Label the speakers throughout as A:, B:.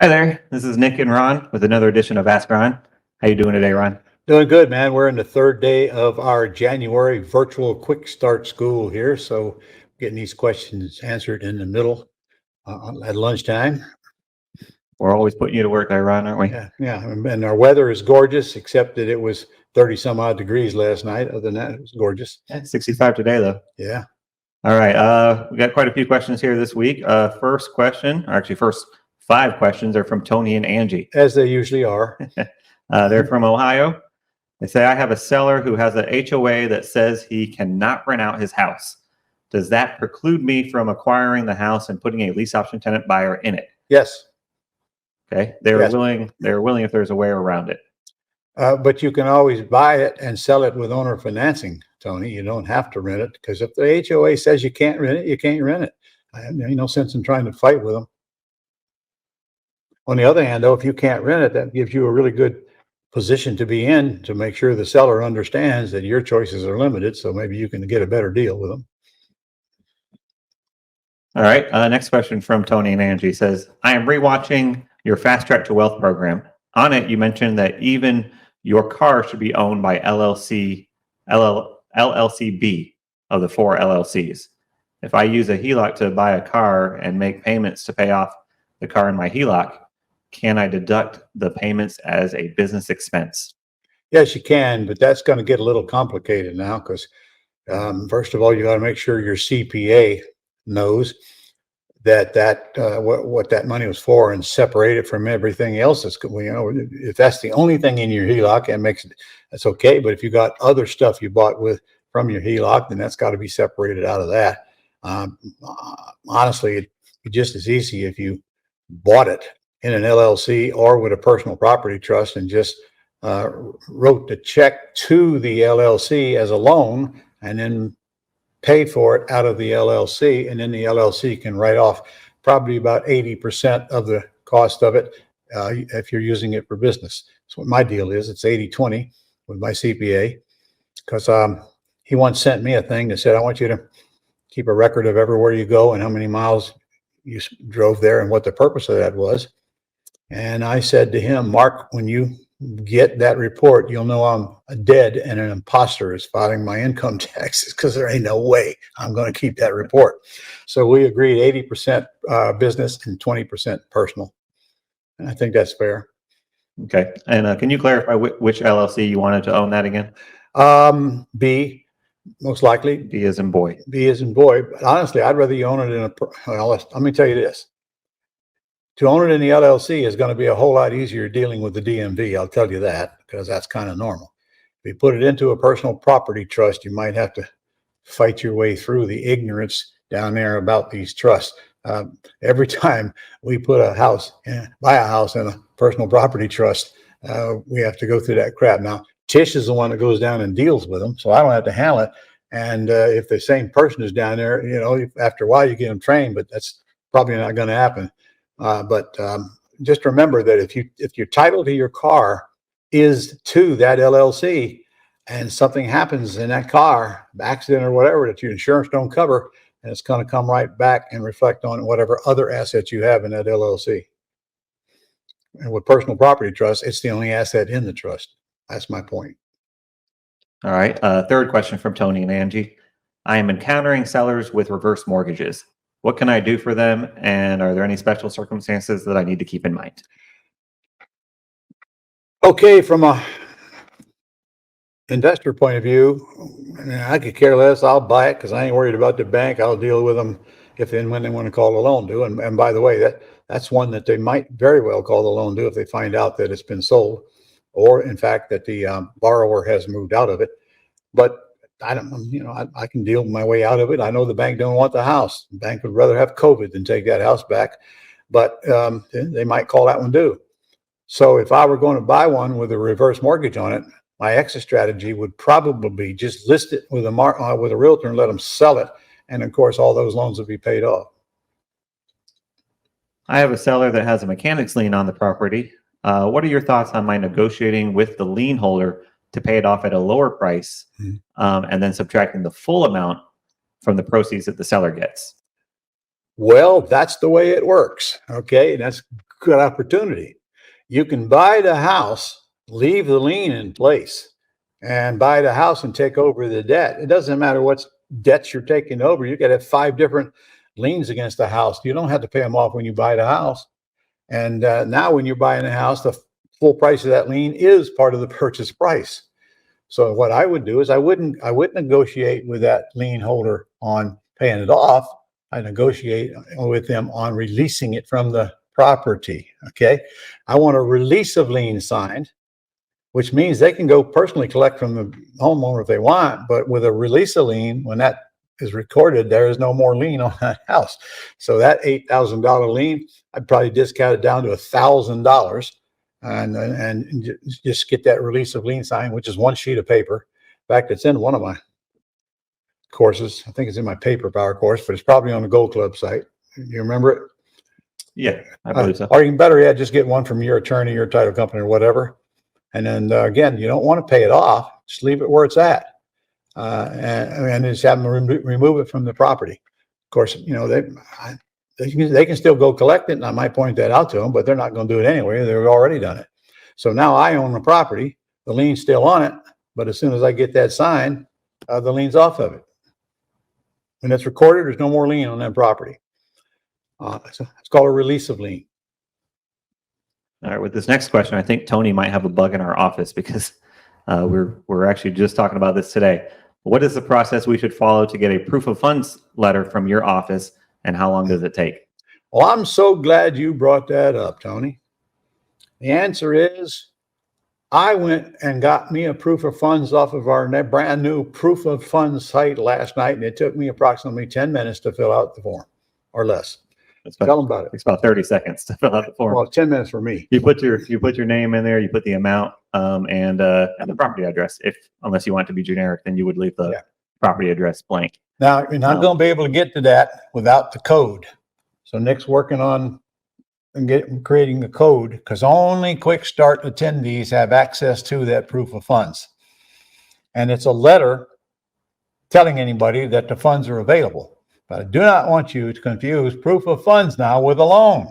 A: Hi there, this is Nick and Ron with another edition of Ask Ron. How you doing today, Ron?
B: Doing good, man. We're in the third day of our January virtual quick start school here. So getting these questions answered in the middle at lunchtime.
A: We're always putting you to work there, Ron, aren't we?
B: Yeah. And our weather is gorgeous, except that it was 30 some odd degrees last night. Other than that, it was gorgeous.
A: Yeah, 65 today, though.
B: Yeah.
A: All right, we got quite a few questions here this week. First question, or actually first 5 questions are from Tony and Angie.
B: As they usually are.
A: They're from Ohio. They say, I have a seller who has an HOA that says he cannot rent out his house. Does that preclude me from acquiring the house and putting a lease option tenant buyer in it?
B: Yes.
A: Okay. They're
B: Yes.
A: willing if there's a way around it.
B: But you can always buy it and sell it with owner financing, Tony. You don't have to rent it, because if the HOA says you can't rent it, you can't rent it. There ain't no sense in trying to fight with them. On the other hand, though, if you can't rent it, that gives you a really good position to be in to make sure the seller understands that your choices are limited. So maybe you can get a better deal with them.
A: All right. Next question from Tony and Angie says, I am rewatching your Fast Track to Wealth program. On it, you mentioned that even your car should be owned by LLCB of the 4 LLCs. If I use a HELOC to buy a car and make payments to pay off the car in my HELOC, can I deduct the payments as a business expense?
B: Yes, you can, but that's going to get a little complicated now, because first of all, you got to make sure your CPA knows that what that money was for, and separate it from everything else. That's, if that's the only thing in your HELOC, that's okay. But if you got other stuff you bought from your HELOC, then that's got to be separated out of that. Honestly, it'd be just as easy if you bought it in an LLC or with a personal property trust and just wrote the check to the LLC as a loan, and then pay for it out of the LLC, and then the LLC can write off probably about 80% of the cost of it if you're using it for business. So what my deal is, it's 80-20 with my CPA, because he once sent me a thing that said, I want you to keep a record of everywhere you go and how many miles you drove there and what the purpose of that was. And I said to him, Mark, when you get that report, you'll know I'm dead and an imposter is filing my income taxes, because there ain't no way I'm going to keep that report. So we agreed 80% business and 20% personal. And I think that's fair.
A: Okay. And can you clarify which LLC you wanted to own that again?
B: B, most likely.
A: B as in boy.
B: B as in boy. But honestly, I'd rather you own it in well, let me tell you this. To own it in the LLC is going to be a whole lot easier dealing with the DMV. I'll tell you that, because that's kind of normal. If you put it into a personal property trust, you might have to fight your way through the ignorance down there about these trusts. Every time we buy a house in a personal property trust, we have to go through that crap. Now, Tish is the one that goes down and deals with them, so I don't have to handle it. And if the same person is down there, after a while you get them trained, but that's probably not going to happen. But just remember that if your title to your car is to that LLC, and something happens in that car, accident or whatever, that your insurance don't cover, and it's going to come right back and reflect on whatever other assets you have in that LLC. And with personal property trust, it's the only asset in the trust. That's my point.
A: All right. Third question from Tony and Angie. I am encountering sellers with reverse mortgages. What can I do for them? And are there any special circumstances that I need to keep in mind?
B: Okay, from a investor point of view, I could care less. I'll buy it because I ain't worried about the bank. I'll deal with them if and when they want to call a loan due. And by the way, that's one that they might very well call the loan due if they find out that it's been sold, or in fact that the borrower has moved out of it. But I don't, I can deal my way out of it. I know the bank don't want the house. The bank would rather have COVID than take that house back, but they might call that one due. So if I were going to buy one with a reverse mortgage on it, my exit strategy would probably be just list it with a realtor and let them sell it. And of course, all those loans would be paid off.
A: I have a seller that has a mechanics lien on the property. What are your thoughts on my negotiating with the lien holder to pay it off at a lower price, and then subtracting the full amount from the proceeds that the seller gets?
B: Well, that's the way it works. Okay. And that's good opportunity. You can buy the house, leave the lien in place, and buy the house and take over the debt. It doesn't matter what debts you're taking over. You could have 5 different liens against the house. You don't have to pay them off when you buy the house. And now when you're buying a house, the full price of that lien is part of the purchase price. So what I would do is I wouldn't negotiate with that lien holder on paying it off. I negotiate with them on releasing it from the property. Okay. I want a release of lien signed, which means they can go personally collect from the homeowner if they want, but with a release of lien, when that is recorded, there is no more lien on that house. So that $8,000 lien, I'd probably discount it down to $1,000 and just get that release of lien signed, which is 1 sheet of paper. In fact, it's in one of my courses. I think it's in my paper power course, but it's probably on the Gold Club site. You remember it?
A: Yeah, I believe so.
B: Or you can better yet, just get one from your attorney, your title company, or whatever. And then again, you don't want to pay it off. Just leave it where it's at, and just have them remove it from the property. Of course, you know they can still go collect it, and I might point that out to them, but they're not going to do it anyway. They've already done it. So now I own the property. The lien's still on it, but as soon as I get that signed, the lien's off of it. When it's recorded, there's no more lien on that property. It's called a release of lien.
A: All right, with this next question, I think Tony might have a bug in our office because we're actually just talking about this today. What is the process we should follow to get a proof of funds letter from your office, and how long does it take?
B: Well, I'm so glad you brought that up, Tony. The answer is I went and got me a proof of funds off of our brand new proof of funds site last night, and it took me approximately 10 minutes to fill out the form or less. Tell them about it.
A: It's about 30 seconds to fill out the form.
B: Well, 10 minutes for me.
A: You put your name in there, you put the amount, and the property address. Unless you want it to be generic, then you would leave the property address blank.
B: Now, you're not going to be able to get to that without the code. So Nick's working on creating the code, because only quick start attendees have access to that proof of funds. And it's a letter telling anybody that the funds are available. But I do not want you to confuse proof of funds now with a loan.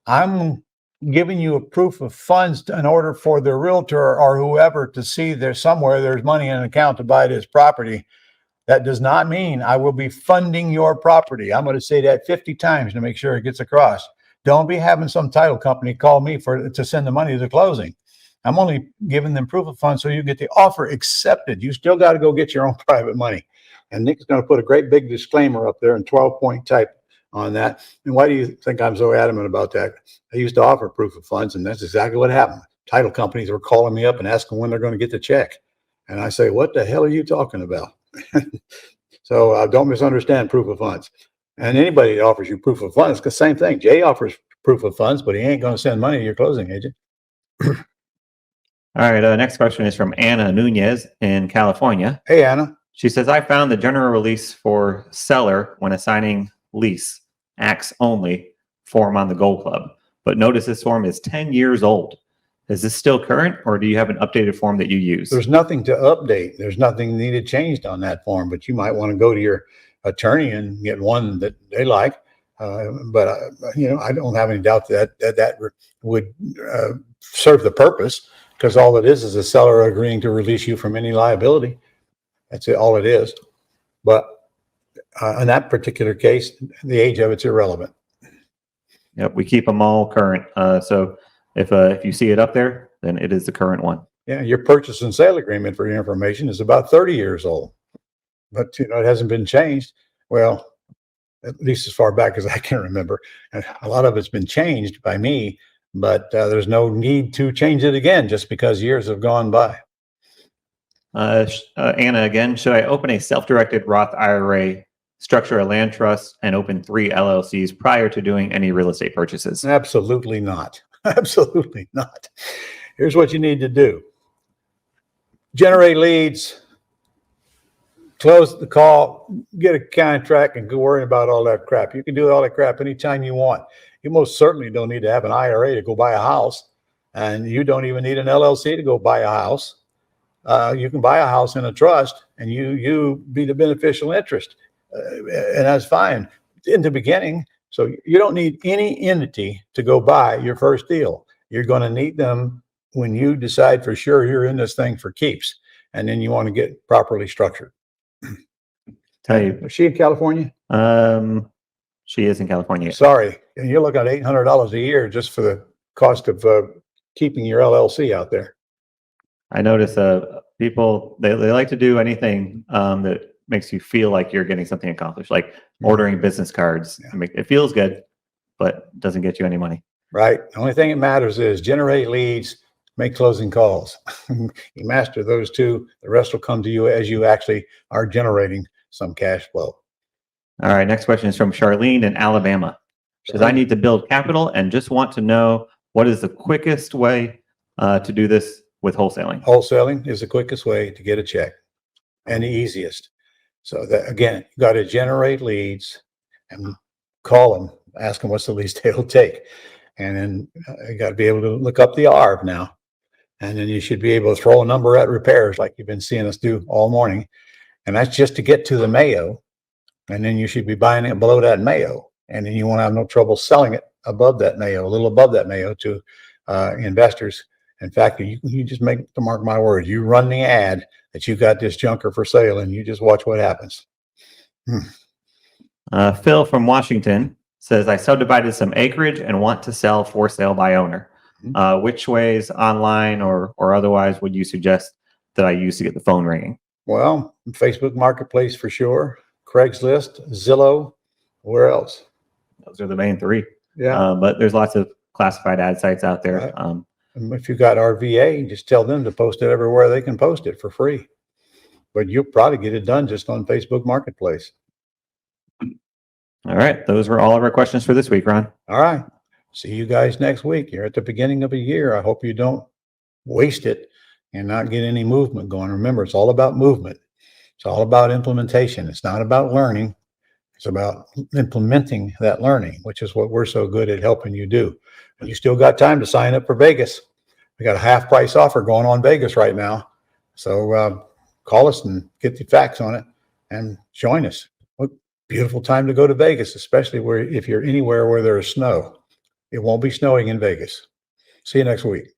B: I'm giving you a proof of funds in order for the realtor or whoever to see there's money in an account to buy this property. That does not mean I will be funding your property. I'm going to say that 50 times to make sure it gets across. Don't be having some title company call me to send the money to the closing. I'm only giving them proof of funds so you get the offer accepted. You still got to go get your own private money. And Nick's going to put a great big disclaimer up there in 12-point type on that. And why do you think I'm so adamant about that? I used to offer proof of funds, and that's exactly what happened. Title companies were calling me up and asking when they're going to get the check. And I say, what the hell are you talking about? So don't misunderstand proof of funds. And anybody that offers you proof of funds, the same thing. Jay offers proof of funds, but he ain't going to send money to your closing agent.
A: All right. Next question is from Anna Nunez in California.
B: Hey, Anna.
A: She says, I found the general release for seller when assigning lease, acts only form on the Gold Club. But notice this form is 10 years old. Is this still current, or do you have an updated form that you use?
B: There's nothing to update. There's nothing needed changed on that form, but you might want to go to your attorney and get one that they like. But I don't have any doubt that would serve the purpose, because all it is a seller agreeing to release you from any liability. That's all it is. But in that particular case, the age of it's irrelevant.
A: Yep, we keep them all current. So if you see it up there, then it is the current one.
B: Yeah, your purchase and sale agreement, for your information, is about 30 years old, but it hasn't been changed. Well, at least as far back as I can remember. A lot of it's been changed by me, but there's no need to change it again just because years have gone by.
A: Anna again, should I open a self-directed Roth IRA, structure a land trust, and open 3 LLCs prior to doing any real estate purchases?
B: Absolutely not. Absolutely not. Here's what you need to do. Generate leads, close the call, get a contract, and go worry about all that crap. You can do all that crap anytime you want. You most certainly don't need to have an IRA to go buy a house, and you don't even need an LLC to go buy a house. You can buy a house in a trust, and you be the beneficial interest, and that's fine in the beginning. So you don't need any entity to go buy your first deal. You're going to need them when you decide for sure you're in this thing for keeps, and then you want to get properly structured.
A: Tell you,
B: Is she in California?
A: she is in California.
B: Sorry, and you're looking at $800 a year just for the cost of keeping your LLC out there.
A: I notice people they like to do anything that makes you feel like you're getting something accomplished, like ordering business cards.
B: Yeah.
A: It feels good, but doesn't get you any money.
B: Right. The only thing that matters is generate leads, make closing calls. You master those two, the rest will come to you as you actually are generating some cash flow.
A: All right. Next question is from Charlene in Alabama. She says, I need to build capital and just want to know what is the quickest way to do this with wholesaling.
B: Wholesaling is the quickest way to get a check and the easiest. So that, again, you got to generate leads and call them, ask them what's the least they'll take. And then you got to be able to look up the ARV now. And then you should be able to throw a number at repairs like you've been seeing us do all morning. And that's just to get to the Mayo. And then you should be buying it below that Mayo. And then you won't have no trouble selling it above that Mayo, a little above that Mayo to investors. In fact, you just make to mark my words, you run the ad that you got this junker for sale and you just watch what happens.
A: Phil from Washington says, I subdivided some acreage and want to sell for sale by owner. Which ways, online or otherwise, would you suggest that I use to get the phone ringing?
B: Well, Facebook Marketplace for sure. Craigslist, Zillow, where else?
A: Those are the main three.
B: Yeah.
A: But there's lots of classified ad sites out there.
B: Right. If you got RVA, just tell them to post it everywhere they can post it for free. But you'll probably get it done just on Facebook Marketplace.
A: All right. Those were all of our questions for this week, Ron.
B: All right. See you guys next week. You're at the beginning of a year. I hope you don't waste it and not get any movement going. Remember, it's all about movement. It's all about implementation. It's not about learning. It's about implementing that learning, which is what we're so good at helping you do. And you still got time to sign up for Vegas. We got a half price offer going on Vegas right now. So call us and get the facts on it and join us. What beautiful time to go to Vegas, especially if you're anywhere where there is snow. It won't be snowing in Vegas. See you next week.